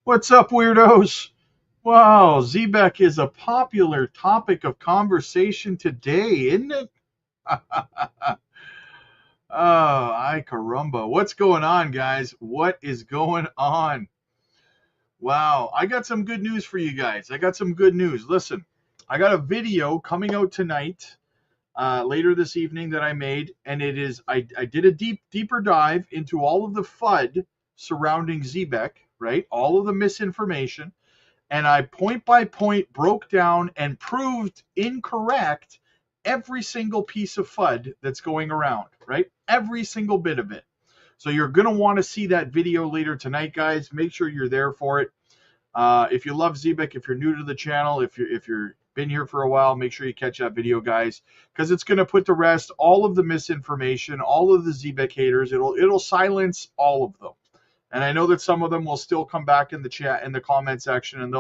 What's up, weirdos? Wow, ZEBEC is a popular topic of conversation today, isn't it? Oh, ay caramba. What's going on, guys? What is going on? Wow, I got some good news for you guys. I got some good news. Listen, I got a video coming out tonight, later this evening that I made, and I did a deeper dive into all of the FUD surrounding ZEBEC, right? All of the misinformation, and I point by point broke down and proved incorrect every single piece of FUD that's going around, right? Every single bit of it. So you're going to want to see that video later tonight, guys. Make sure you're there for it. If you love ZEBEC, if you're new to the channel, if you're been here for a while, make sure you catch that video, guys, because it's going to put to rest all of the misinformation, all of the ZEBEC haters. It'll silence all of them. And I know that some of them will still come back in the chat, in the comment section, and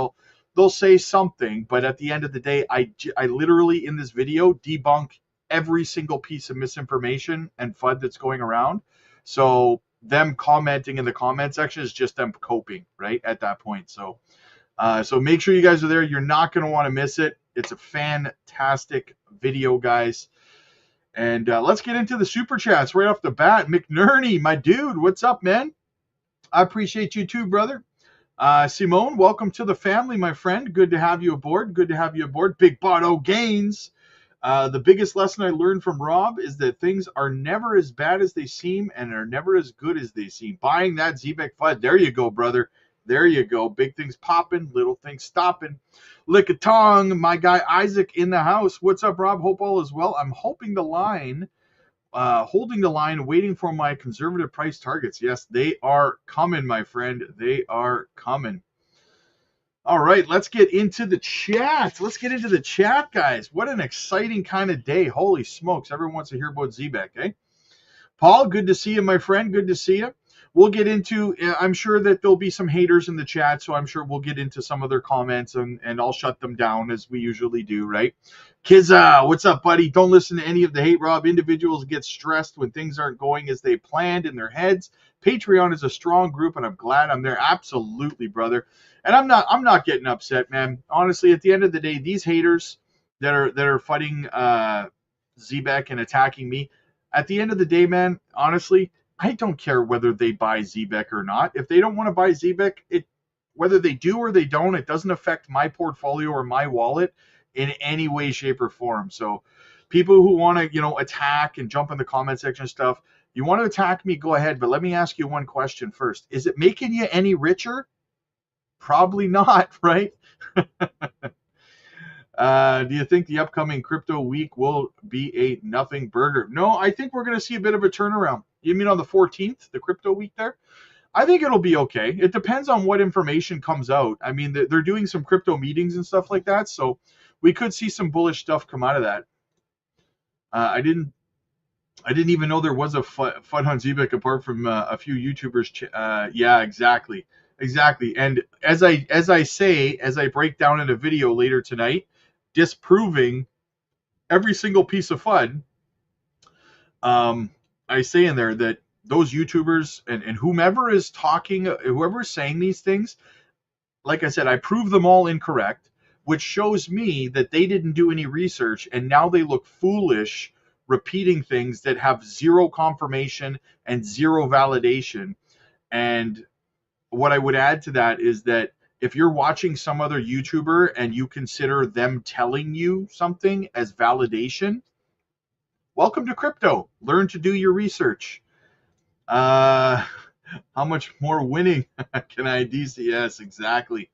they'll say something. But at the end of the day, I literally in this video debunk every single piece of misinformation and FUD that's going around. So them commenting in the comment section is just them coping, right, at that point. So make sure you guys are there. You're not going to want to miss it. It's a fantastic video, guys. And let's get into the super chats right off the bat. McNerney, my dude, what's up, man? I appreciate you too, brother. Simone, welcome to the family, my friend. Good to have you aboard. Good to have you aboard. Big Botto Gains. The biggest lesson I learned from Rob is that things are never as bad as they seem and are never as good as they seem. Buying that ZEBEC FUD. There you go, brother. There you go. Big things popping, little things stopping. Lick a tongue. My guy Isaac in the house. What's up, Rob? Hope all is well. I'm holding the line, waiting for my conservative price targets. Yes, they are coming, my friend. They are coming. All right, let's get into the chat. Let's get into the chat, guys. What an exciting kind of day. Holy smokes. Everyone wants to hear about ZEBEC, eh? Paul, good to see you, my friend. Good to see you. We'll get into, I'm sure that there'll be some haters in the chat, so I'm sure we'll get into some of their comments and I'll shut them down as we usually do, right? Kizza, what's up, buddy? Don't listen to any of the hate, Rob. Individuals get stressed when things aren't going as they planned in their heads. Patreon is a strong group, and I'm glad I'm there. Absolutely, brother. And I'm not getting upset, man. Honestly, at the end of the day, these haters that are fighting ZEBEC and attacking me, at the end of the day, man, honestly, I don't care whether they buy ZEBEC or not. If they don't want to buy ZEBEC, whether they do or they don't, it doesn't affect my portfolio or my wallet in any way, shape, or form. So people who want to, attack and jump in the comment section and stuff, you want to attack me, go ahead. But let me ask you one question first. Is it making you any richer? Probably not, right? Do you think the upcoming crypto week will be a nothing burger? No, I think we're going to see a bit of a turnaround. You mean on the 14th, the crypto week there? I think it'll be okay. It depends on what information comes out. I mean, they're doing some crypto meetings and stuff like that, so we could see some bullish stuff come out of that. I didn't even know there was a FUD on ZEBEC apart from a few YouTubers. Yeah, exactly. And as I break down in a video later tonight, disproving every single piece of FUD, I say in there that those YouTubers and whomever is talking, whoever is saying these things, like I said, I prove them all incorrect, which shows me that they didn't do any research and now they look foolish repeating things that have zero confirmation and zero validation. And what I would add to that is that if you're watching some other YouTuber and you consider them telling you something as validation, welcome to crypto. Learn to do your research. How much more winning can I DC? Yes, exactly.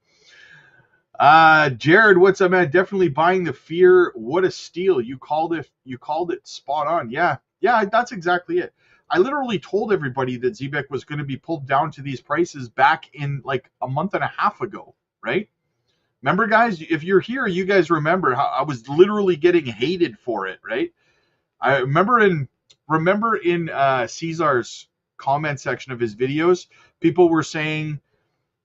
Jared, what's up, man? Definitely buying the fear. What a steal. You called it spot on. Yeah, that's exactly it. I literally told everybody that ZEBEC was going to be pulled down to these prices back in like a month and a half ago, right? Remember, guys, if you're here, you guys remember how I was literally getting hated for it, right? I remember in Caesar's comment section of his videos, people were saying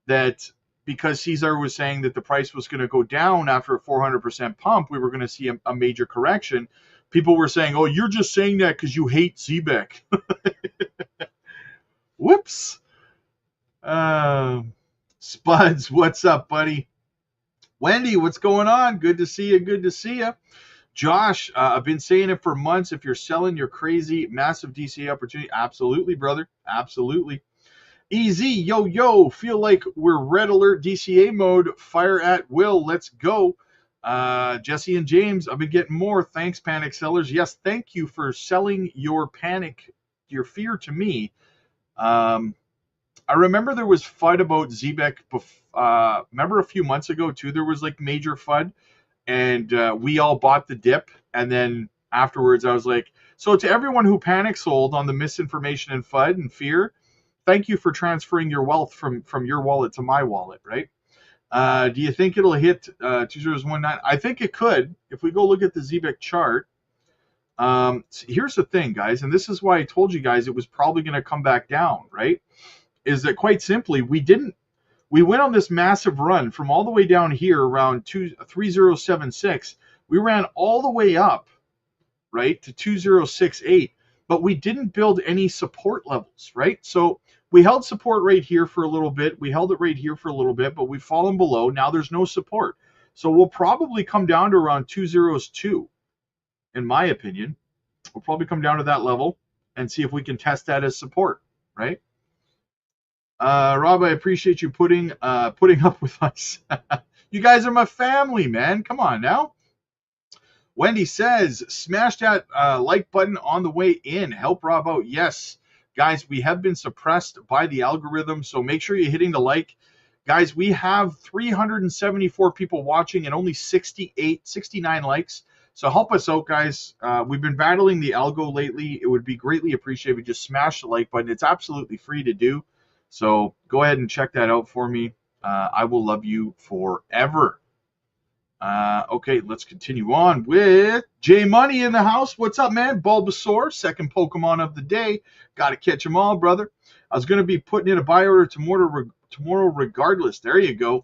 that because Caesar was saying that the price was going to go down after a 400% pump, we were going to see a major correction. People were saying, "Oh, you're just saying that because you hate ZEBEC." Whoops. Spuds, what's up, buddy? Wendy, what's going on? Good to see you. Good to see you. Josh, I've been saying it for months. If you're selling your crazy, massive DCA opportunity, absolutely, brother. Absolutely. Easy, yo, yo. Feel like we're red alert DCA mode. Fire at will. Let's go. Jesse and James, I've been getting more. Thanks, panic sellers. Yes, thank you for selling your panic, your fear to me. I remember there was FUD about ZEBEC. Remember a few months ago too, there was like major FUD, and we all bought the dip. And then afterwards, I was like, so to everyone who panic sold on the misinformation and FUD and fear, thank you for transferring your wealth from your wallet to my wallet, right? Do you think it'll hit 2019? I think it could. If we go look at the ZEBEC chart, here's the thing, guys, and this is why I told you guys it was probably going to come back down, right? Is that quite simply, we went on this massive run from all the way down here around 3076. We ran all the way up, right, to 2068, but we didn't build any support levels, right? So we held support right here for a little bit. We held it right here for a little bit, but we've fallen below. Now there's no support. So we'll probably come down to around 202, in my opinion. We'll probably come down to that level and see if we can test that as support, right? Rob, I appreciate you putting up with us. You guys are my family, man. Come on now. Wendy says, smash that like button on the way in. Help Rob out. Yes, guys, we have been suppressed by the algorithm, so make sure you're hitting the like. Guys, we have 374 people watching and only 69 likes. So help us out, guys. We've been battling the algo lately. It would be greatly appreciated if you just smash the like button. It's absolutely free to do. So go ahead and check that out for me. I will love you forever. Okay, let's continue on with J Money in the house. What's up, man? Bulbasaur, second Pokemon of the day. Got to catch them all, brother. I was going to be putting in a buy order tomorrow regardless. There you go.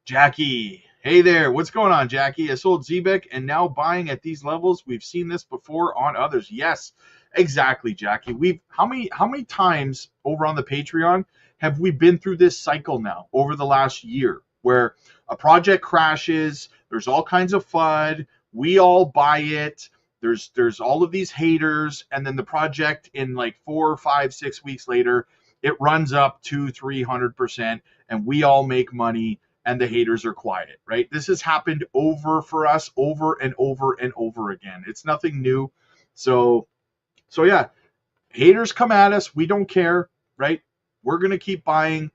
Jackie. Hey there. What's going on, Jackie? I sold ZEBEC and now buying at these levels. We've seen this before on others. Yes. Exactly, Jackie. How many times over on the Patreon have we been through this cycle now over the last year where a project crashes, there's all kinds of FUD, we all buy it, there's all of these haters, and then the project in like 4, 5, 6 weeks later, it runs up 200-300%, and we all make money and the haters are quiet, right? This has happened over for us over and over and over again. It's nothing new. So yeah, haters come at us. We don't care, right? We're going to keep buying.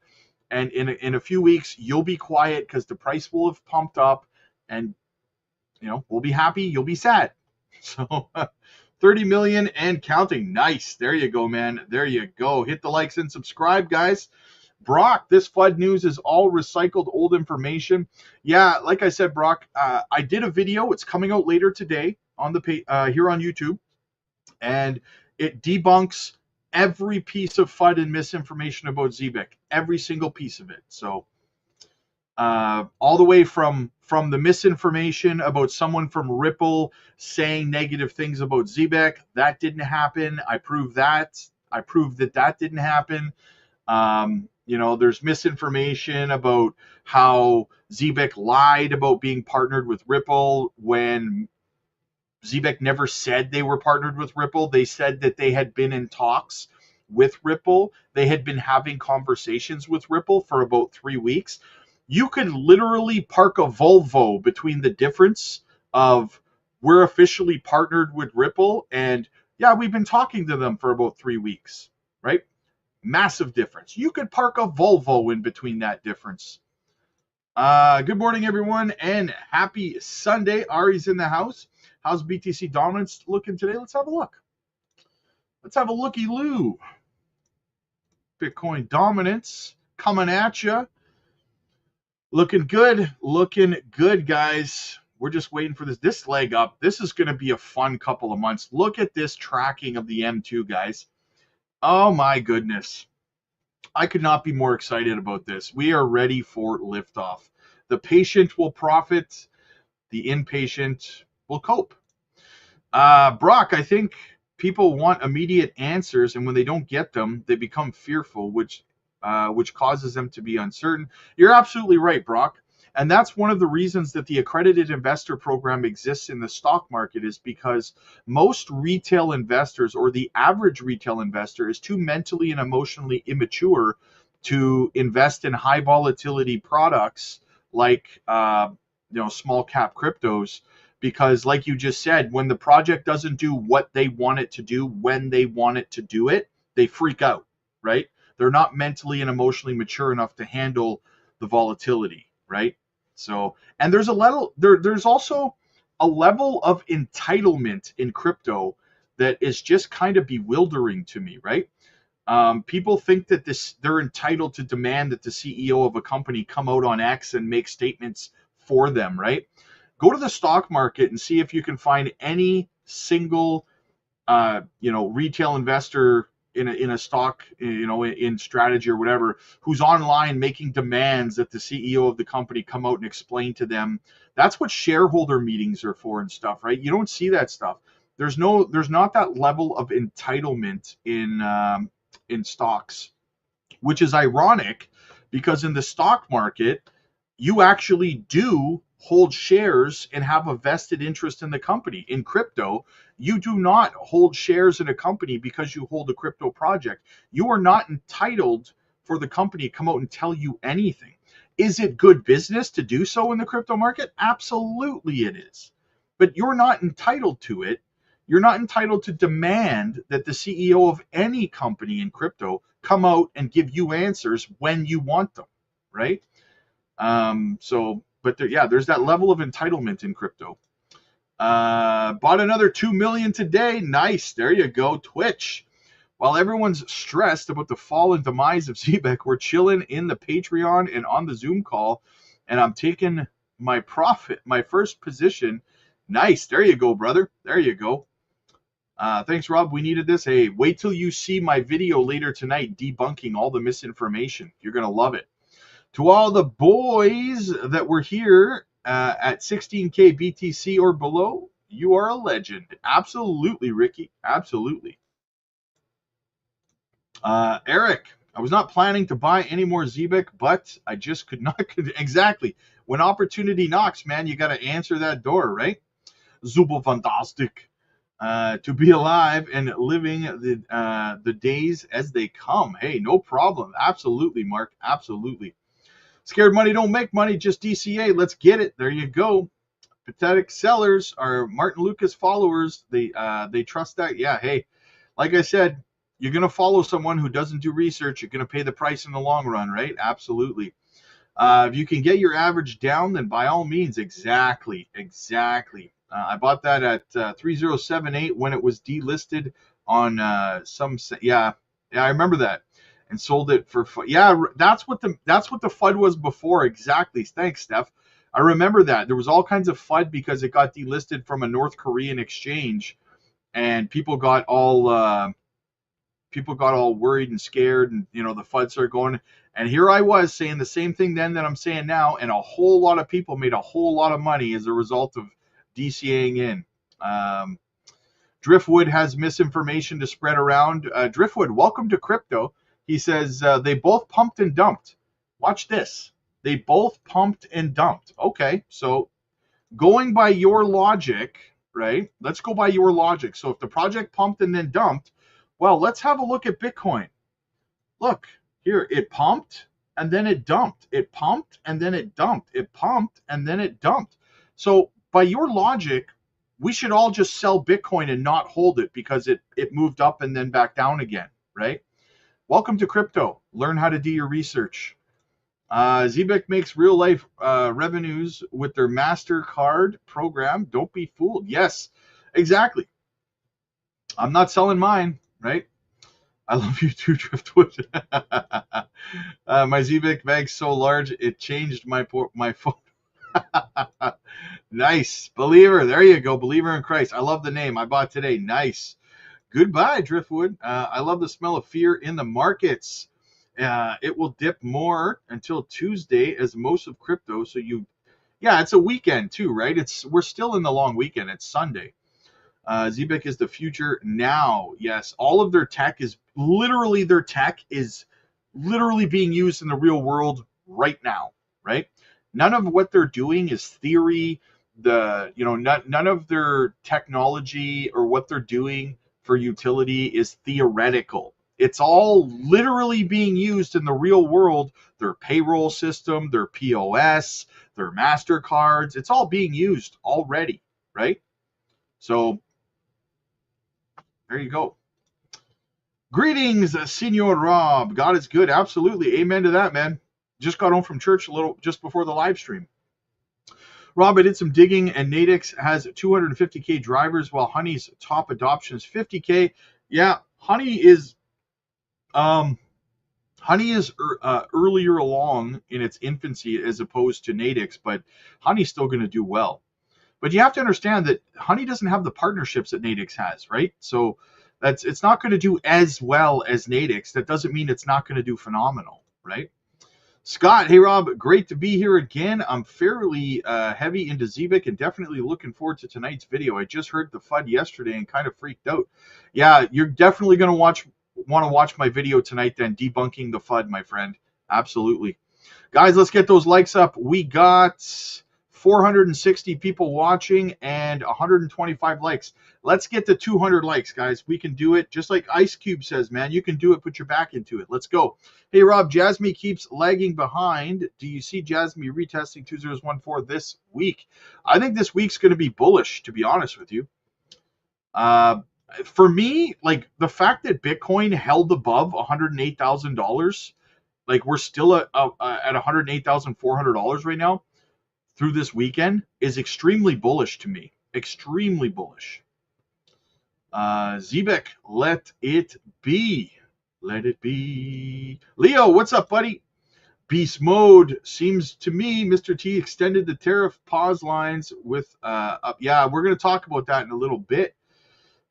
And in a few weeks, you'll be quiet because the price will have pumped up. And, we'll be happy. You'll be sad. So 30 million and counting. Nice. There you go, man. There you go. Hit the likes and subscribe, guys. Brock, this FUD news is all recycled old information. Yeah, like I said, Brock, I did a video. It's coming out later today on here on YouTube. And it debunks every piece of FUD and misinformation about ZEBEC, every single piece of it. So all the way from the misinformation about someone from Ripple saying negative things about ZEBEC, that didn't happen. I proved that. I proved that didn't happen. There's misinformation about how ZEBEC lied about being partnered with Ripple when ZEBEC never said they were partnered with Ripple. They said that they had been in talks with Ripple. They had been having conversations with Ripple for about 3 weeks. You could literally park a Volvo between the difference of we're officially partnered with Ripple and, yeah, we've been talking to them for about 3 weeks, right? Massive difference. You could park a Volvo in between that difference. Good morning, everyone, and happy Sunday. Ari's in the house. How's BTC dominance looking today? Let's have a look. Let's have a looky-loo. Bitcoin dominance coming at you. Looking good. Looking good, guys. We're just waiting for this leg up. This is going to be a fun couple of months. Look at this tracking of the M2, guys. Oh, my goodness. I could not be more excited about this. We are ready for liftoff. The patient will profit. The impatient will cope. Brock, I think people want immediate answers, and when they don't get them, they become fearful, which which causes them to be uncertain. You're absolutely right, Brock. And that's one of the reasons that the accredited investor program exists in the stock market, is because most retail investors, or the average retail investor, is too mentally and emotionally immature to invest in high volatility products like small cap cryptos, because like you just said, when the project doesn't do what they want it to do when they want it to do it, they freak out, right? They're not mentally and emotionally mature enough to handle the volatility, right? So, and there's there's also a level of entitlement in crypto that is just kind of bewildering to me, right? People think that they're entitled to demand that the CEO of a company come out on X and make statements for them, right? Go to the stock market and see if you can find any single retail investor in a stock, in strategy or whatever, who's online making demands that the CEO of the company come out and explain to them. That's what shareholder meetings are for and stuff, right? You don't see that stuff. There's not that level of entitlement in stocks, which is ironic, because in the stock market, you actually do hold shares and have a vested interest in the company. In crypto, you do not hold shares in a company because you hold a crypto project. You are not entitled for the company to come out and tell you anything. Is it good business to do so in the crypto market? Absolutely it is. But you're not entitled to it. You're not entitled to demand that the CEO of any company in crypto come out and give you answers when you want them, right? But there's that level of entitlement in crypto. Bought another 2 million today. Nice. There you go. Twitch. While everyone's stressed about the fall and demise of ZEBEC, we're chilling in the Patreon and on the Zoom call, and I'm taking my profit, my first position. Nice. There you go, brother. There you go. Thanks, Rob. We needed this. Hey, wait till you see my video later tonight debunking all the misinformation. You're going to love it. To all the boys that were here at 16K BTC or below, you are a legend. Absolutely, Ricky. Absolutely. Eric, I was not planning to buy any more ZEBEC, but I just could not. Exactly. When opportunity knocks, man, you got to answer that door, right? Super fantastic. To be alive and living the days as they come. Hey, no problem. Absolutely, Mark. Absolutely. Scared money don't make money, just DCA. Let's get it. There you go. Pathetic sellers are Martin Lucas followers. They trust that. Yeah, hey, like I said, you're going to follow someone who doesn't do research. You're going to pay the price in the long run, right? Absolutely. If you can get your average down, then by all means, exactly. I bought that at 3078 when it was delisted on I remember that, and sold it for that's what the FUD was before. Exactly. Thanks, Steph. I remember that there was all kinds of FUD because it got delisted from a North Korean exchange, and people got all worried and scared, and the FUD started going. And here I was saying the same thing then that I'm saying now, and a whole lot of people made a whole lot of money as a result of DCAing in. Driftwood has misinformation to spread around. Driftwood, welcome to crypto. He says they both pumped and dumped. Watch this. They both pumped and dumped. Okay, so going by your logic, right? Let's go by your logic. So if the project pumped and then dumped, well, let's have a look at Bitcoin. Look, here, it pumped and then it dumped. It pumped and then it dumped. It pumped and then it dumped. So by your logic, we should all just sell Bitcoin and not hold it because it moved up and then back down again, right? Welcome to crypto. Learn how to do your research. ZEBEC makes real life revenues with their MasterCard program. Don't be fooled. Yes, exactly. I'm not selling mine, right? I love you too, Driftwood. My ZEBEC bag's so large, it changed my phone. Nice. Believer. There you go. Believer in Christ. I love the name. I bought today. Nice. Goodbye, Driftwood. I love the smell of fear in the markets. It will dip more until Tuesday as most of crypto. So it's a weekend too, right? We're still in the long weekend. It's Sunday. ZEBEC is the future now. Yes. All of their tech is literally being used in the real world right now, right? None of what they're doing is theory. None of their technology or what they're doing for utility is theoretical. It's all literally being used in the real world. Their payroll system, their POS, their MasterCards, it's all being used already, right? So there you go. Greetings, Senor Rob. God is good. Absolutely. Amen to that, man. Just got home from church just before the live stream. Rob, I did some digging, and Natix has 250K drivers, while Honey's top adoption is 50K. Yeah, Honey is earlier along in its infancy as opposed to Natix, but Honey's still going to do well. But you have to understand that Honey doesn't have the partnerships that Natix has, right? So it's not going to do as well as Natix. That doesn't mean it's not going to do phenomenal, right? Scott, hey Rob, great to be here again. I'm fairly heavy into ZEBEC and definitely looking forward to tonight's video. I just heard the FUD yesterday and kind of freaked out. Yeah, you're definitely going to want to watch my video tonight then, debunking the FUD, my friend. Absolutely. Guys, let's get those likes up. We got 460 people watching and 125 likes. Let's get to 200 likes, guys. We can do it. Just like Ice Cube says, man, you can do it. Put your back into it. Let's go. Hey, Rob, Jasmine keeps lagging behind. Do you see Jasmine retesting 2014 this week? I think this week's going to be bullish, to be honest with you. For me, like the fact that Bitcoin held above $108,000, like we're still at $108,400 right now through this weekend, is extremely bullish to me. Extremely bullish. ZEBEC, let it be. Let it be. Leo, what's up, buddy? Beast mode seems to me Mr. T extended the tariff pause lines with up. Yeah, we're going to talk about that in a little bit.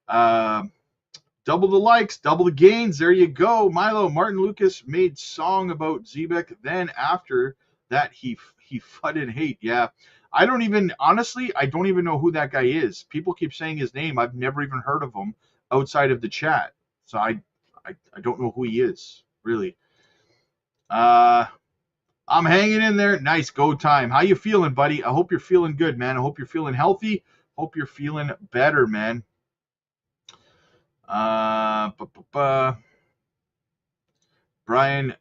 Double the likes, double the gains. There you go. Milo, Martin Lucas made song about ZEBEC. Then after that, he fudded hate. Yeah. I don't even know who that guy is. People keep saying his name. I've never even heard of him outside of the chat. So I don't know who he is, really. I'm hanging in there. Nice, go time. How you feeling, buddy? I hope you're feeling good, man. I hope you're feeling healthy. Hope you're feeling better, man. Brian,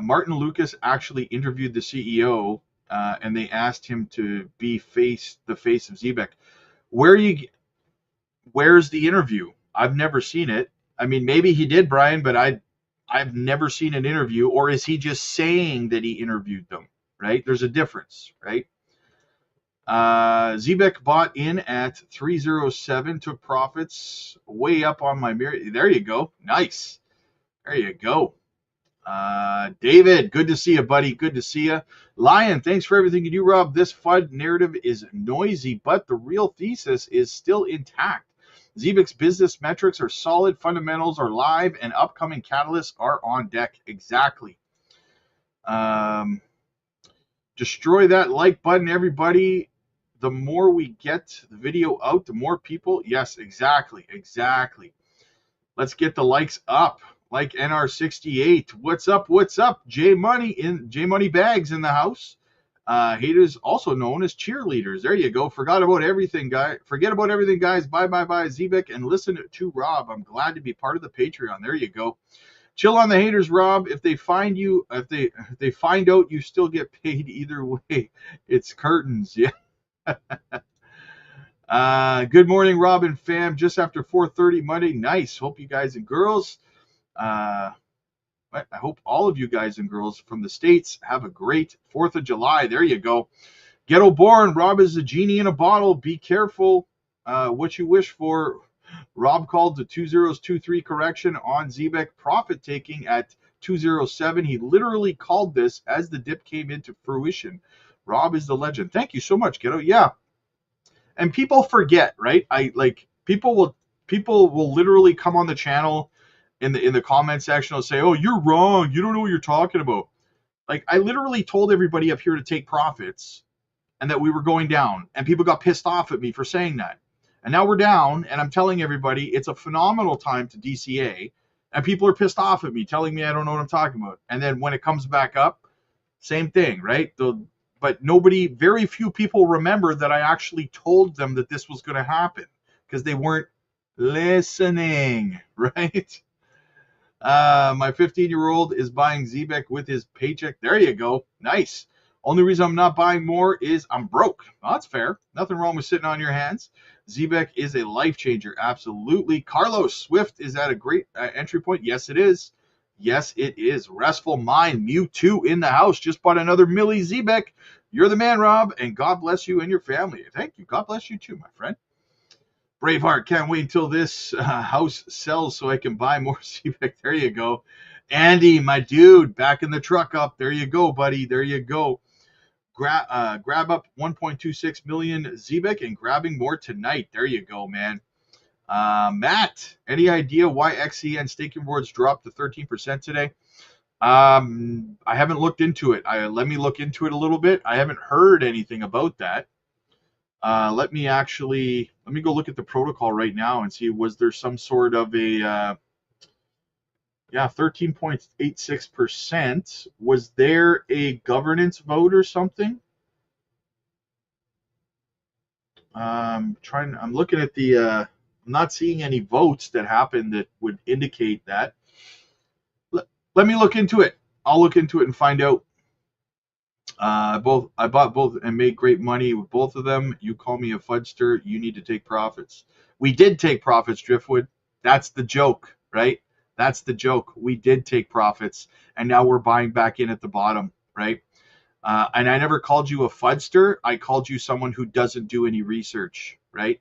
Martin Lucas actually interviewed the CEO, and they asked him to be the face of ZEBEC. Where's the interview? I've never seen it. I mean, maybe he did, Brian, but I've never seen an interview. Or is he just saying that he interviewed them? Right? There's a difference, right? ZEBEC bought in at 307, took profits way up on my mirror. There you go. Nice. There you go. David, good to see you, buddy. Good to see you. Lion, thanks for everything you do, Rob. This FUD narrative is noisy, but the real thesis is still intact. ZEBEC's business metrics are solid, fundamentals are live, and upcoming catalysts are on deck. Exactly. Destroy that like button, everybody. The more we get the video out, the more people. Yes, exactly. Let's get the likes up. Like NR68. What's up? J Money Bags in the house. Haters, also known as cheerleaders. There you go. Forget about everything, guys. Bye, ZEBEC, and listen to Rob. I'm glad to be part of the Patreon. There you go. Chill on the haters, Rob. If they find out you still get paid either way, it's curtains. Yeah. Good morning, Rob and fam. Just after 4:30 Monday. Nice. Hope you guys and girls. I hope all of you guys and girls from the States have a great 4th of July. There you go. Ghetto born. Rob is a genie in a bottle. Be careful what you wish for. Rob called the 2023 correction on ZEBEC profit taking at 207. He literally called this as the dip came into fruition. Rob is the legend. Thank you so much, Ghetto. Yeah. And people forget, right? People will literally come on the channel in the comment section and say, "Oh, you're wrong. You don't know what you're talking about." Like, I literally told everybody up here to take profits and that we were going down, and people got pissed off at me for saying that. And now we're down, and I'm telling everybody it's a phenomenal time to DCA. And people are pissed off at me, telling me I don't know what I'm talking about. And then when it comes back up, same thing, right? But very few people remember that I actually told them that this was going to happen because they weren't listening, right? My 15-year-old is buying ZEBEC with his paycheck. There you go. Nice. Only reason I'm not buying more is I'm broke. Well, that's fair. Nothing wrong with sitting on your hands. ZEBEC is a life changer. Absolutely. Carlos Swift is at a great entry point. Yes, it is. Yes, it is. Restful Mind, Mewtwo in the house. Just bought another Millie ZEBEC. You're the man, Rob, and God bless you and your family. Thank you. God bless you too, my friend. Braveheart, can't wait until this house sells so I can buy more ZEBEC. There you go. Andy, my dude, backing the truck up. There you go, buddy. There you go. Grab up 1.26 million ZEBEC and grabbing more tonight. There you go, man. Matt, any idea why XEN staking rewards dropped to 13% today? I haven't looked into it. Let me look into it a little bit. I haven't heard anything about that. Let me go look at the protocol right now and see, was there some sort of a 13.86%. Was there a governance vote or something? I'm looking at I'm not seeing any votes that happened that would indicate that. Let me look into it. I'll look into it and find out. I bought both and made great money with both of them. You call me a fudster. You need to take profits. We did take profits, Driftwood. That's the joke, right? That's the joke. We did take profits, and now we're buying back in at the bottom, right? And I never called you a fudster. I called you someone who doesn't do any research, right?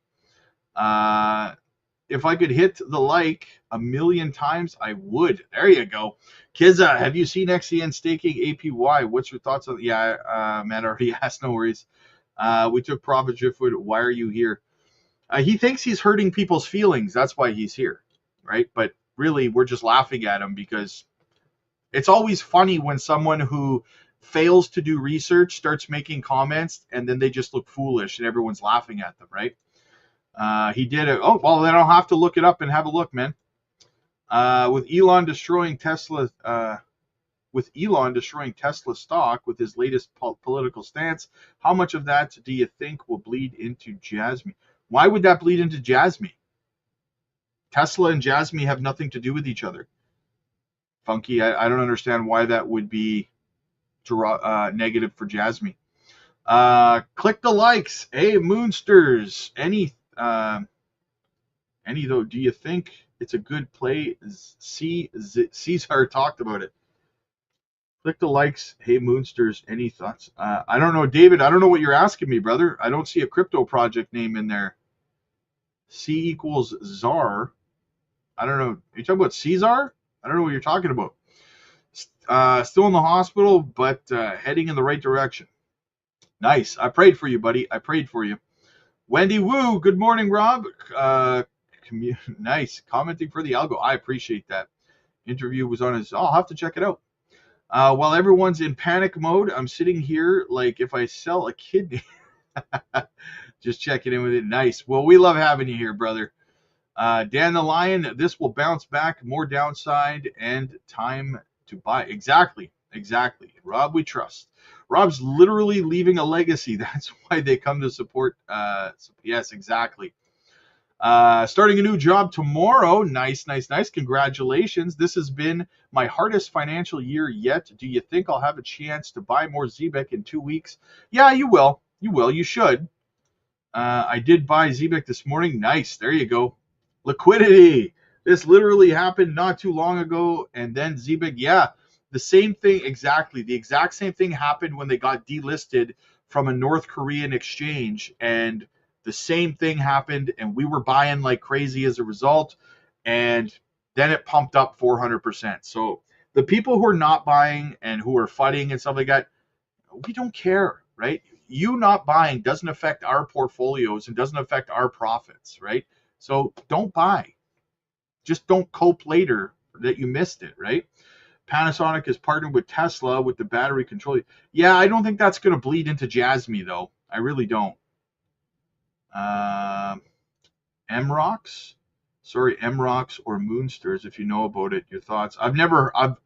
If I could hit the like 1,000,000 times, I would. There you go. Kizza, have you seen XEN staking APY? What's your thoughts on? Yeah, Matt already asked. No worries. We took profit, Driftwood. Why are you here? He thinks he's hurting people's feelings. That's why he's here, right? But really, we're just laughing at him because it's always funny when someone who fails to do research starts making comments and then they just look foolish and everyone's laughing at them, right? He did it. Oh, well, then I'll have to look it up and have a look, man. With Elon destroying Tesla stock with his latest political stance, how much of that do you think will bleed into Jasmine? Why would that bleed into Jasmine? Tesla and Jasmine have nothing to do with each other. Funky, I don't understand why that would be negative for Jasmine. Click the likes. Hey, Moonsters. Any though, do you think it's a good play? Caesar talked about it. Click the likes. Hey, Moonsters. Any thoughts? I don't know, David. I don't know what you're asking me, brother. I don't see a crypto project name in there. C equals Czar. I don't know. Are you talking about Caesar? I don't know what you're talking about. Still in the hospital, but heading in the right direction. Nice. I prayed for you, buddy. I prayed for you. Wendy Woo. Good morning, Rob. Nice. Commenting for the algo. I appreciate that. Interview was on his. I'll have to check it out. While everyone's in panic mode, I'm sitting here like if I sell a kidney. Just checking in with it. Nice. Well, we love having you here, brother. Dan the Lion, this will bounce back, more downside, and time to buy. Exactly. Rob, we trust. Rob's literally leaving a legacy. That's why they come to support. Yes, exactly. Starting a new job tomorrow. Nice. Congratulations. This has been my hardest financial year yet. Do you think I'll have a chance to buy more ZEBEC in 2 weeks? Yeah, you will. You should. I did buy ZEBEC this morning. Nice. There you go. Liquidity. This literally happened not too long ago. And then ZEBEC, yeah, the same thing exactly. The exact same thing happened when they got delisted from a North Korean exchange. And the same thing happened. And we were buying like crazy as a result. And then it pumped up 400%. So the people who are not buying and who are fighting and stuff like that, we don't care, right? You not buying doesn't affect our portfolios and doesn't affect our profits, right? So don't buy. Just don't cope later that you missed it, right? Panasonic has partnered with Tesla with the battery control. Yeah, I don't think that's going to bleed into Jasmine, though. I really don't. MROX. Sorry, MROCs or Moonsters, if you know about it, your thoughts. I've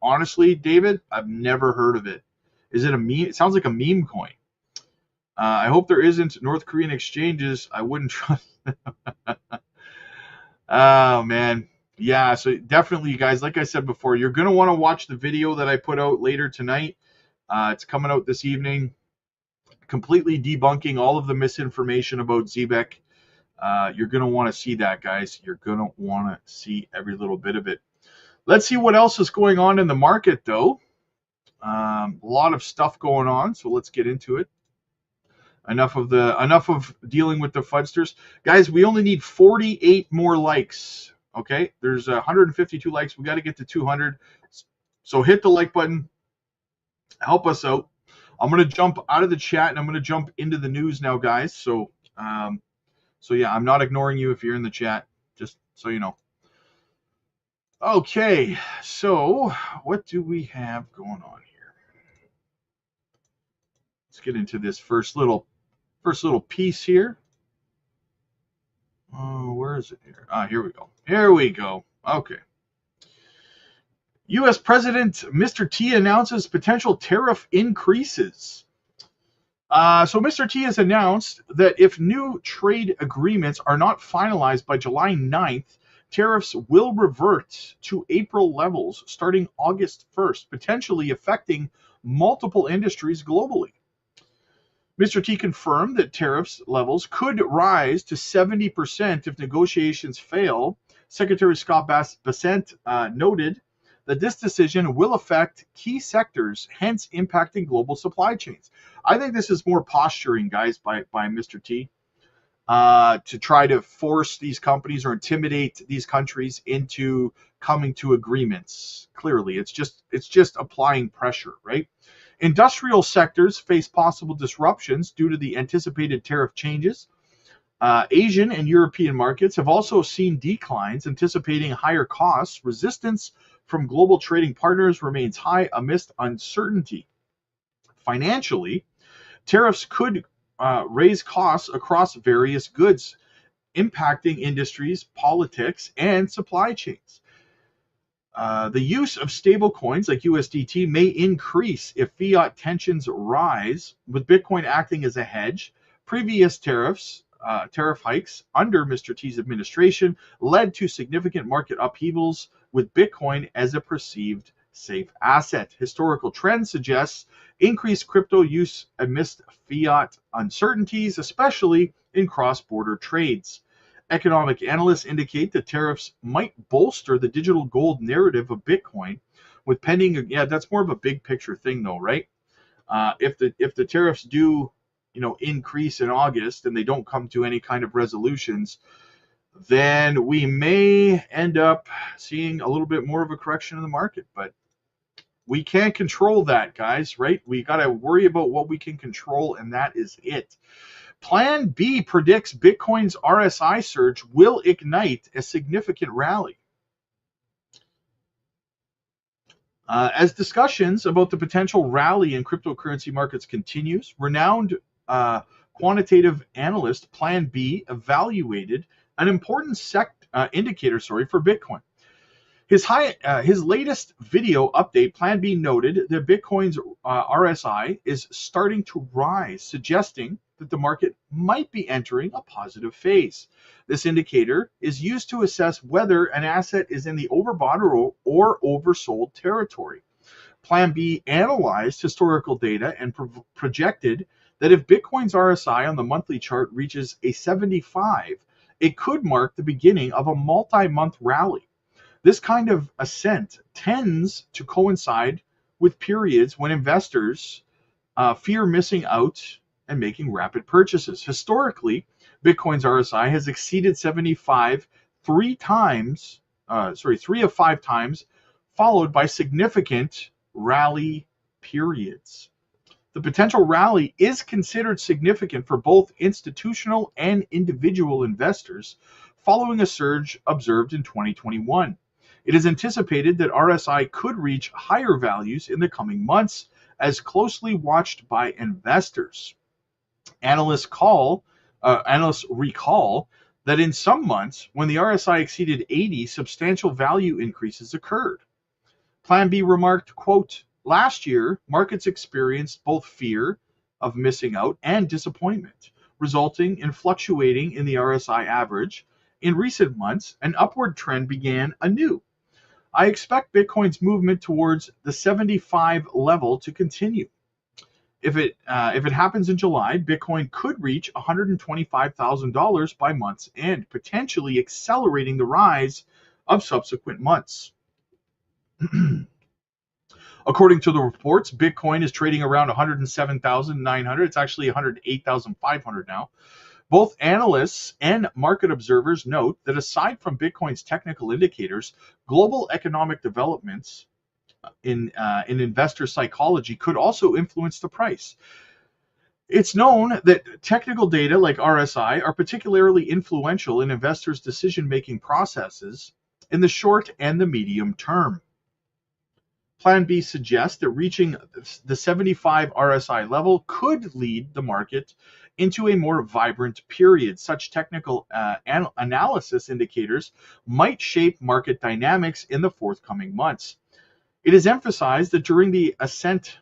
honestly, David, I've never heard of it. Is it a meme? It sounds like a meme coin. I hope there isn't North Korean exchanges. I wouldn't trust. Oh, man. Yeah, so definitely, you guys, like I said before, you're going to want to watch the video that I put out later tonight. It's coming out this evening, completely debunking all of the misinformation about ZEBEC. You're going to want to see that, guys. You're going to want to see every little bit of it. Let's see what else is going on in the market, though. A lot of stuff going on, so let's get into it. Enough of dealing with the fudsters. Guys, we only need 48 more likes. Okay? There's 152 likes. We got to get to 200. So hit the like button. Help us out. I'm going to jump out of the chat and I'm going to jump into the news now, guys. So yeah, I'm not ignoring you if you're in the chat, just so you know. Okay, so what do we have going on here? Let's get into this first little piece here. Oh, where is it here? Here we go. Here we go. Okay. U.S. President Mr. T announces potential tariff increases. So Mr. T has announced that if new trade agreements are not finalized by July 9th, tariffs will revert to April levels starting August 1st, potentially affecting multiple industries globally. Mr. T confirmed that tariffs levels could rise to 70% if negotiations fail. Secretary Scott Bessent noted that this decision will affect key sectors, hence impacting global supply chains. I think this is more posturing, guys, by Mr. T, to try to force these companies or intimidate these countries into coming to agreements. Clearly, it's just applying pressure, right? Industrial sectors face possible disruptions due to the anticipated tariff changes. Asian and European markets have also seen declines, anticipating higher costs. Resistance from global trading partners remains high amidst uncertainty. Financially, tariffs could raise costs across various goods, impacting industries, politics, and supply chains. The use of stable coins like USDT may increase if fiat tensions rise, with Bitcoin acting as a hedge. Previous tariff hikes under Mr. T's administration led to significant market upheavals, with Bitcoin as a perceived safe asset. Historical trends suggest increased crypto use amidst fiat uncertainties, especially in cross-border trades. Economic analysts indicate that tariffs might bolster the digital gold narrative of Bitcoin, with pending. Yeah, that's more of a big picture thing, though, right? If the tariffs do, increase in August and they don't come to any kind of resolutions, then we may end up seeing a little bit more of a correction in the market. But we can't control that, guys, right? We got to worry about what we can control, and that is it. Plan B predicts Bitcoin's RSI surge will ignite a significant rally. As discussions about the potential rally in cryptocurrency markets continues, renowned quantitative analyst Plan B evaluated an important indicator for Bitcoin. His latest video update, Plan B noted that Bitcoin's RSI is starting to rise, suggesting that the market might be entering a positive phase. This indicator is used to assess whether an asset is in the overbought or oversold territory. Plan B analyzed historical data and projected that if Bitcoin's RSI on the monthly chart reaches a 75, it could mark the beginning of a multi-month rally. This kind of ascent tends to coincide with periods when investors fear missing out and making rapid purchases. Historically, Bitcoin's RSI has exceeded 75 three of 5 times, followed by significant rally periods. The potential rally is considered significant for both institutional and individual investors following a surge observed in 2021. It is anticipated that RSI could reach higher values in the coming months, as closely watched by investors. Analysts recall that in some months, when the RSI exceeded 80, substantial value increases occurred. Plan B remarked, quote, last year, markets experienced both fear of missing out and disappointment, resulting in fluctuating in the RSI average. In recent months, an upward trend began anew. I expect Bitcoin's movement towards the 75 level to continue. If it happens in July, Bitcoin could reach $125,000 by month's end, potentially accelerating the rise of subsequent months. According to the reports, Bitcoin is trading around 107,900. It's actually 108,500 now. Both analysts and market observers note that aside from Bitcoin's technical indicators, global economic developments in investor psychology could also influence the price. It's known that technical data like RSI are particularly influential in investors' decision-making processes in the short and the medium term. Plan B suggests that reaching the 75 RSI level could lead the market into a more vibrant period. Such technical analysis indicators might shape market dynamics in the forthcoming months. It is emphasized that during the ascent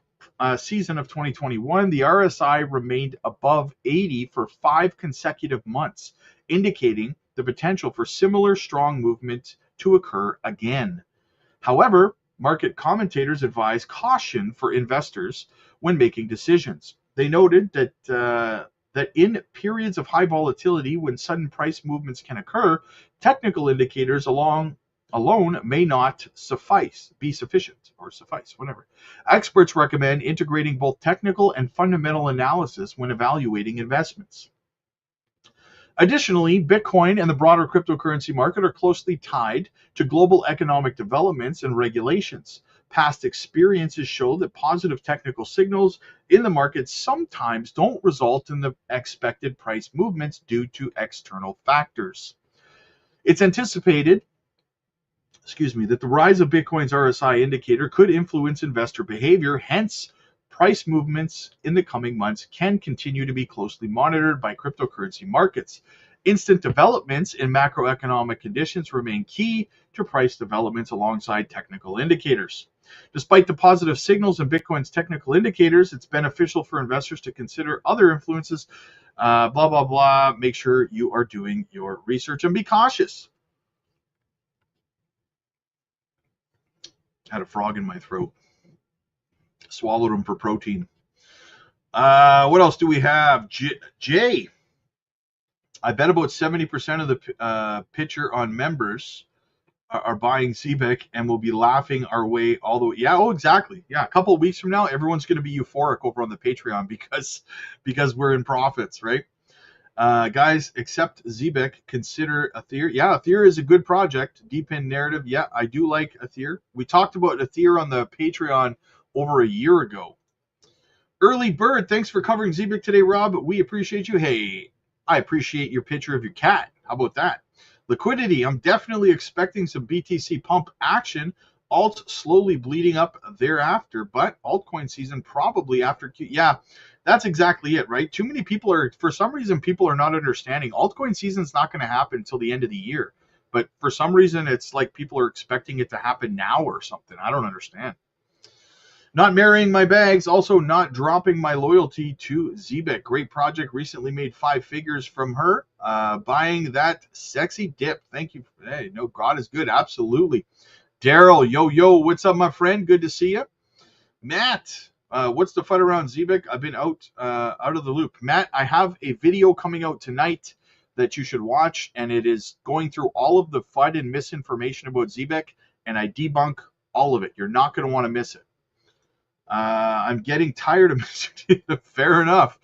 season of 2021, the RSI remained above 80 for 5 consecutive months, indicating the potential for similar strong movement to occur again. However, market commentators advise caution for investors when making decisions. They noted that in periods of high volatility, when sudden price movements can occur, technical indicators alone may not be sufficient. Experts recommend integrating both technical and fundamental analysis when evaluating investments. Additionally, Bitcoin and the broader cryptocurrency market are closely tied to global economic developments and regulations. Past experiences show that positive technical signals in the market sometimes don't result in the expected price movements due to external factors. It's anticipated that the rise of Bitcoin's RSI indicator could influence investor behavior. Hence, price movements in the coming months can continue to be closely monitored by cryptocurrency markets. Instant developments in macroeconomic conditions remain key to price developments alongside technical indicators. Despite the positive signals in Bitcoin's technical indicators, it's beneficial for investors to consider other influences, blah, blah, blah. Make sure you are doing your research and be cautious. Had a frog in my throat. Swallowed them for protein. What else do we have? Jay. I bet about 70% of the picture on members are buying ZEBEC and will be laughing our way all the way. Yeah, oh, exactly. Yeah, a couple of weeks from now, everyone's going to be euphoric over on the Patreon because we're in profits, right? Guys, accept ZEBEC, consider Ether. Yeah, Ether is a good project. Deep in narrative. Yeah, I do like Ether. We talked about Ether on the Patreon over a year ago. Early Bird, thanks for covering ZEBEC today, Rob. We appreciate you. Hey, I appreciate your picture of your cat. How about that? Liquidity, I'm definitely expecting some BTC pump action. Alt slowly bleeding up thereafter, but altcoin season probably after Q. Yeah, that's exactly it, right? Too many people for some reason, people are not understanding. Altcoin season's not going to happen until the end of the year. But for some reason, it's like people are expecting it to happen now or something. I don't understand. Not marrying my bags, also not dropping my loyalty to ZEBEC. Great project. Recently made 5 figures from her. Buying that sexy dip. Thank you. Hey, no, God is good. Absolutely. Daryl, yo, what's up, my friend? Good to see you. Matt, what's the FUD around ZEBEC? I've been out of the loop. Matt, I have a video coming out tonight that you should watch, and it is going through all of the FUD and misinformation about ZEBEC, and I debunk all of it. You're not going to want to miss it. I'm getting tired of Mr. T. Fair enough.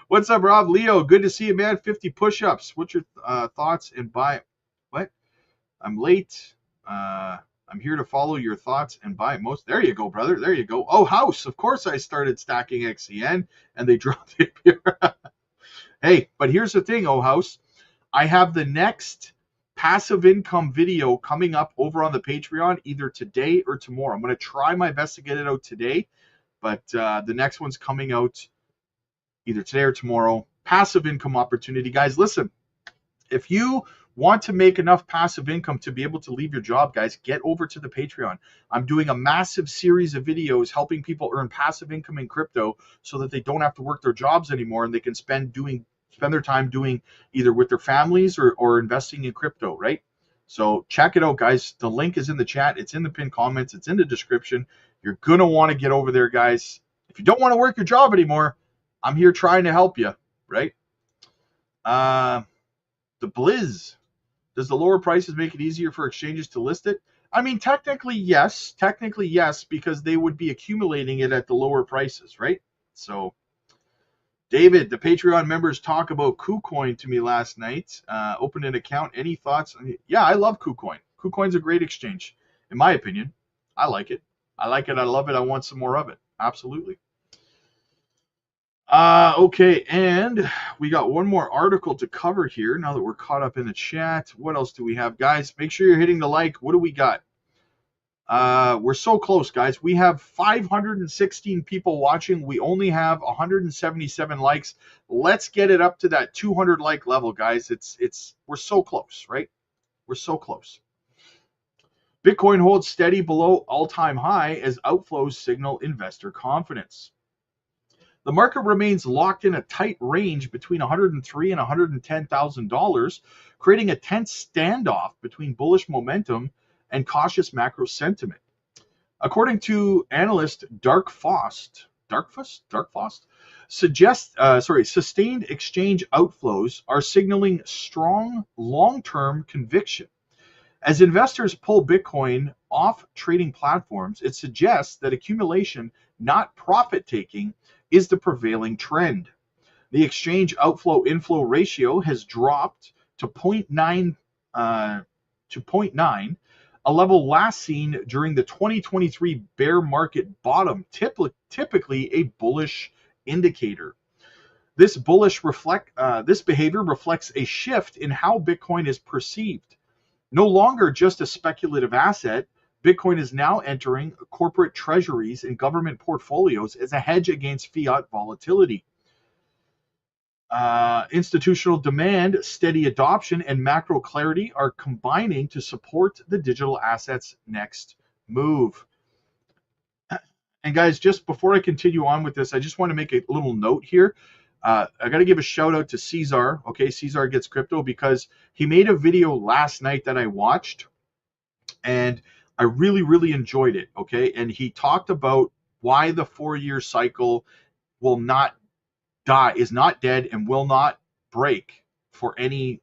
What's up, Rob? Leo, good to see you, man. 50 push-ups. What's your thoughts and buy? What? I'm late. I'm here to follow your thoughts and buy most. There you go, brother. There you go. Oh, house. Of course I started stacking XCN and they dropped it here. Hey, but here's the thing, oh, house. I have the next passive income video coming up over on the Patreon either today or tomorrow. I'm going to try my best to get it out today. But the next one's coming out either today or tomorrow. Passive income opportunity. Guys, listen. If you want to make enough passive income to be able to leave your job, guys, get over to the Patreon. I'm doing a massive series of videos helping people earn passive income in crypto so that they don't have to work their jobs anymore and they can spend their time doing either with their families or investing in crypto, right? So check it out, guys. The link is in the chat. It's in the pinned comments. It's in the description. You're going to want to get over there, guys. If you don't want to work your job anymore, I'm here trying to help you, right? The Blizz. Does the lower prices make it easier for exchanges to list it? I mean, technically, yes. Technically, yes, because they would be accumulating it at the lower prices, right? So, David, the Patreon members talk about KuCoin to me last night. Opened an account. Any thoughts? Yeah, I love KuCoin. KuCoin's a great exchange, in my opinion. I like it. I like it. I love it. I want some more of it. Absolutely. Okay, and we got one more article to cover here now that we're caught up in the chat. What else do we have, guys? Make sure you're hitting the like. What do we got? We're so close, guys. We have 516 people watching. We only have 177 likes. Let's get it up to that 200 like level, guys. We're so close, right? We're so close. Bitcoin holds steady below all-time high as outflows signal investor confidence. The market remains locked in a tight range between $103,000 and $110,000, creating a tense standoff between bullish momentum and cautious macro sentiment. According to analyst Dark Fost, sustained exchange outflows are signaling strong long-term conviction. As investors pull Bitcoin off trading platforms, it suggests that accumulation, not profit-taking, is the prevailing trend. The exchange outflow-inflow ratio has dropped to 0.9, a level last seen during the 2023 bear market bottom, typically a bullish indicator. This behavior reflects a shift in how Bitcoin is perceived. No longer just a speculative asset, Bitcoin is now entering corporate treasuries and government portfolios as a hedge against fiat volatility. Institutional demand, steady adoption, and macro clarity are combining to support the digital asset's next move. And guys, just before I continue on with this, I just want to make a little note here. I got to give a shout out to Cesar. Okay, Cesar Gets Crypto, because he made a video last night that I watched, and I really, really enjoyed it. Okay, and he talked about why the 4-year cycle will not die, is not dead, and will not break for the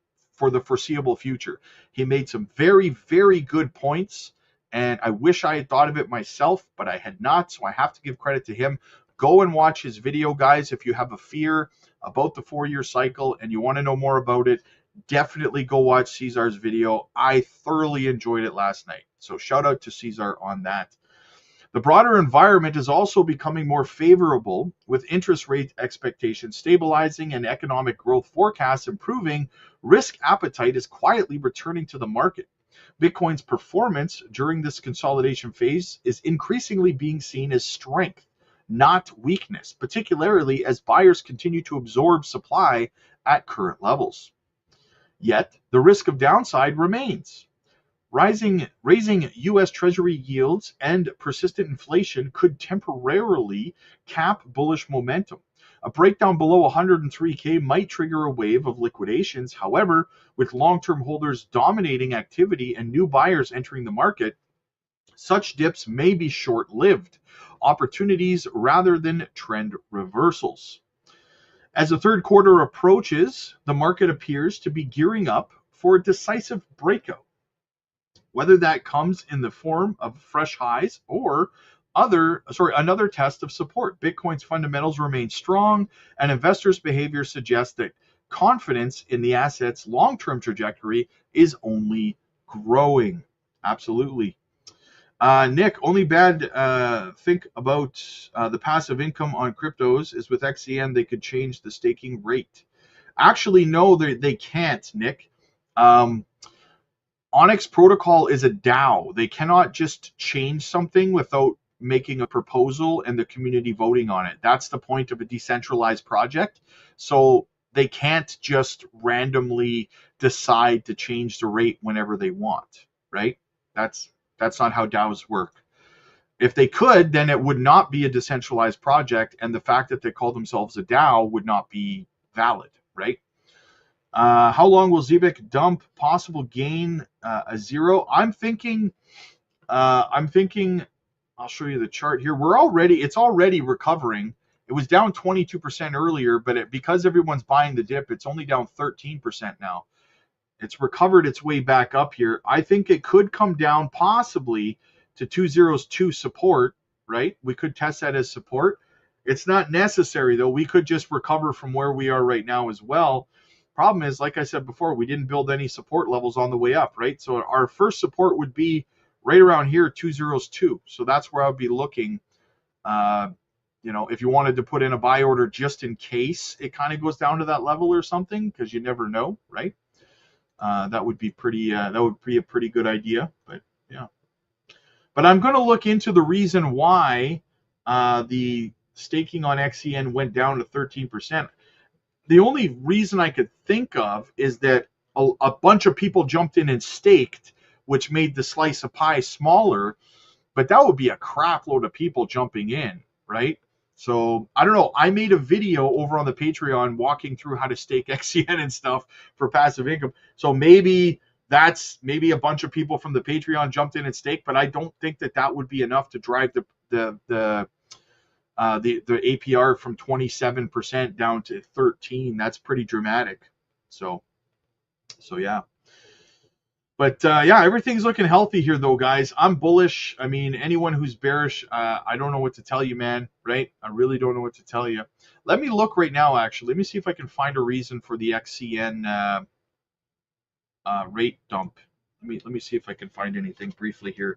foreseeable future. He made some very, very good points, and I wish I had thought of it myself, but I had not, so I have to give credit to him. Go and watch his video, guys. If you have a fear about the 4-year cycle and you want to know more about it, definitely go watch Cesar's video. I thoroughly enjoyed it last night. So shout out to Cesar on that. The broader environment is also becoming more favorable, with interest rate expectations stabilizing and economic growth forecasts improving. Risk appetite is quietly returning to the market. Bitcoin's performance during this consolidation phase is increasingly being seen as strength, not weakness, particularly as buyers continue to absorb supply at current levels. Yet, the risk of downside remains. Raising U.S. Treasury yields and persistent inflation could temporarily cap bullish momentum. A breakdown below 103K might trigger a wave of liquidations. However, with long-term holders dominating activity and new buyers entering the market, such dips may be short-lived opportunities rather than trend reversals. As the third quarter approaches, the market appears to be gearing up for a decisive breakout, whether that comes in the form of fresh highs or another test of support. Bitcoin's fundamentals remain strong, and investors' behavior suggests that confidence in the asset's long-term trajectory is only growing. Absolutely. Nick, only bad think about the passive income on cryptos is with XCN, they could change the staking rate. Actually, no, they can't, Nick. Onyx Protocol is a DAO. They cannot just change something without making a proposal and the community voting on it. That's the point of a decentralized project. So they can't just randomly decide to change the rate whenever they want, right? That's not how DAOs work. If they could, then it would not be a decentralized project, and the fact that they call themselves a DAO would not be valid, right? How long will ZEBEC dump? Possible gain a zero. I'm thinking. I'll show you the chart here. It's already recovering. It was down 22% earlier, but because everyone's buying the dip, it's only down 13% now. It's recovered its way back up here. I think it could come down possibly to 202 support, right? We could test that as support. It's not necessary, though. We could just recover from where we are right now as well. Problem is, like I said before, we didn't build any support levels on the way up, right? So our first support would be right around here, 202. So that's where I would be looking. If you wanted to put in a buy order just in case it kind of goes down to that level or something, because you never know, right? That would be a pretty good idea. But yeah. But I'm going to look into the reason why the staking on XCN went down to 13%. The only reason I could think of is that a bunch of people jumped in and staked, which made the slice of pie smaller. But that would be a crap load of people jumping in, right? So I don't know. I made a video over on the Patreon walking through how to stake XCN and stuff for passive income. So maybe a bunch of people from the Patreon jumped in and staked, but I don't think that would be enough to drive the APR from 27% down to 13%. That's pretty dramatic. So yeah. But yeah, everything's looking healthy here, though, guys. I'm bullish. I mean, anyone who's bearish, I don't know what to tell you, man. Right? I really don't know what to tell you. Let me look right now. Actually, let me see if I can find a reason for the XCN rate dump. Let me see if I can find anything briefly here.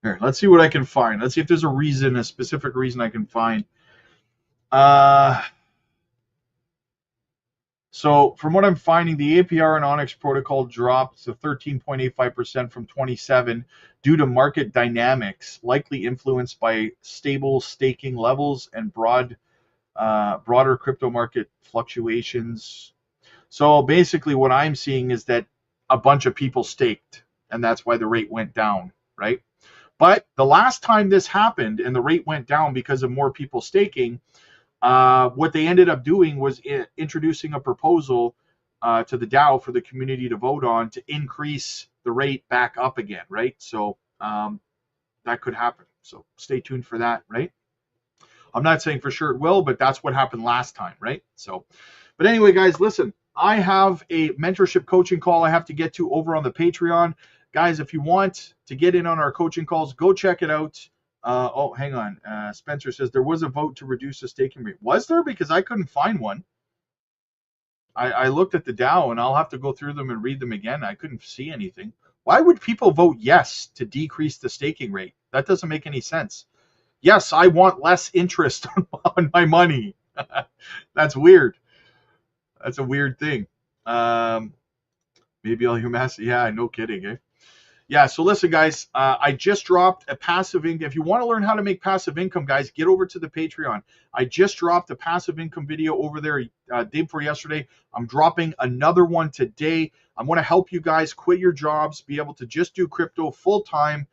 Here, let's see what I can find. Let's see if there's a specific reason I can find. So from what I'm finding, the APR and Onyx protocol dropped to 13.85% from 27 due to market dynamics, likely influenced by stable staking levels and broader crypto market fluctuations. So basically what I'm seeing is that a bunch of people staked, and that's why the rate went down, right? But the last time this happened and the rate went down because of more people staking, what they ended up doing was introducing a proposal to the DAO for the community to vote on to increase the rate back up again, right? So that could happen. So stay tuned for that, right? I'm not saying for sure it will, but that's what happened last time, right? So, but anyway, guys, listen, I have a mentorship coaching call I have to get to over on the Patreon. Guys, if you want to get in on our coaching calls, go check it out. Hang on. Spencer says there was a vote to reduce the staking rate. Was there? Because I couldn't find one. I looked at the DAO, and I'll have to go through them and read them again. I couldn't see anything. Why would people vote yes to decrease the staking rate? That doesn't make any sense. Yes, I want less interest on my money. That's weird. That's a weird thing. Maybe I'll mass. Yeah, no kidding, eh? Yeah, so listen, guys, I just dropped a passive income. If you want to learn how to make passive income, guys, get over to the Patreon. I just dropped a passive income video over there day before yesterday. I'm dropping another one today. I'm going to help you guys quit your jobs, be able to just do crypto full time,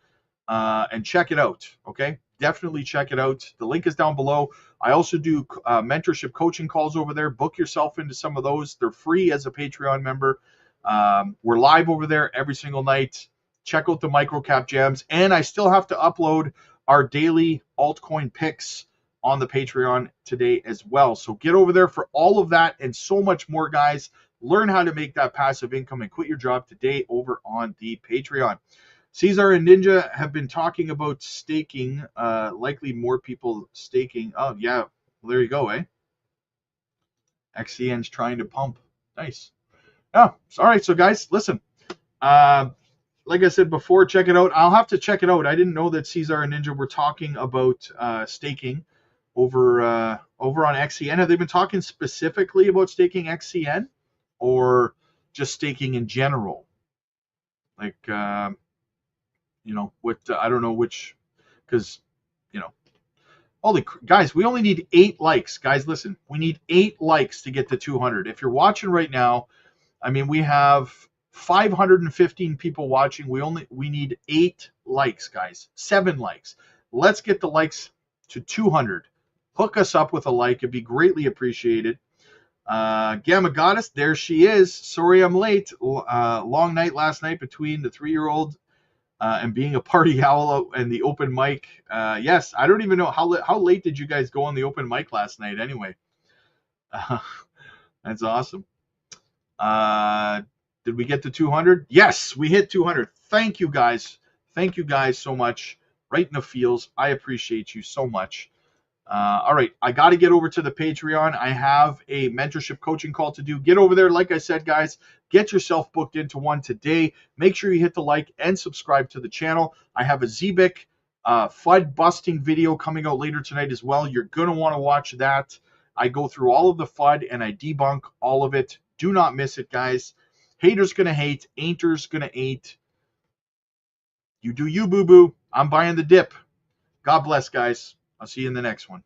and check it out, okay? Definitely check it out. The link is down below. I also do mentorship coaching calls over there. Book yourself into some of those. They're free as a Patreon member. We're live over there every single night. Check out the microcap gems, and I still have to upload our daily altcoin picks on the Patreon today as well. So get over there for all of that and so much more, guys. Learn how to make that passive income and quit your job today over on the Patreon. Caesar and Ninja have been talking about staking, likely more people staking. Oh, yeah, well, there you go, eh? XCN's trying to pump. Nice. Oh, all right, so guys, listen. like I said before, check it out. I'll have to check it out. I didn't know that Cesar and Ninja were talking about staking over on XCN. Have they been talking specifically about staking XCN, or just staking in general? Like, what I don't know which, because holy guys, we only need 8 likes. Guys, listen, we need 8 likes to get to 200. If you're watching right now, I mean, we have 515 people watching. We need 8 likes, guys. 7 likes. Let's get the likes to 200. Hook us up with a like. It'd be greatly appreciated. Gamma Goddess, there she is. Sorry I'm late. Long night last night between the 3-year-old and being a party owl and the open mic. Yes, I don't even know how late did you guys go on the open mic last night anyway. That's awesome. Did we get to 200? Yes, we hit 200. Thank you guys. Thank you guys so much. Right in the feels. I appreciate you so much. All right, I got to get over to the Patreon. I have a mentorship coaching call to do. Get over there. Like I said, guys, get yourself booked into one today. Make sure you hit the like and subscribe to the channel. I have a ZEBEC FUD busting video coming out later tonight as well. You're going to want to watch that. I go through all of the FUD and I debunk all of it. Do not miss it, guys. Haters going to hate. Ain'ters going to ain't. You do you, boo-boo. I'm buying the dip. God bless, guys. I'll see you in the next one.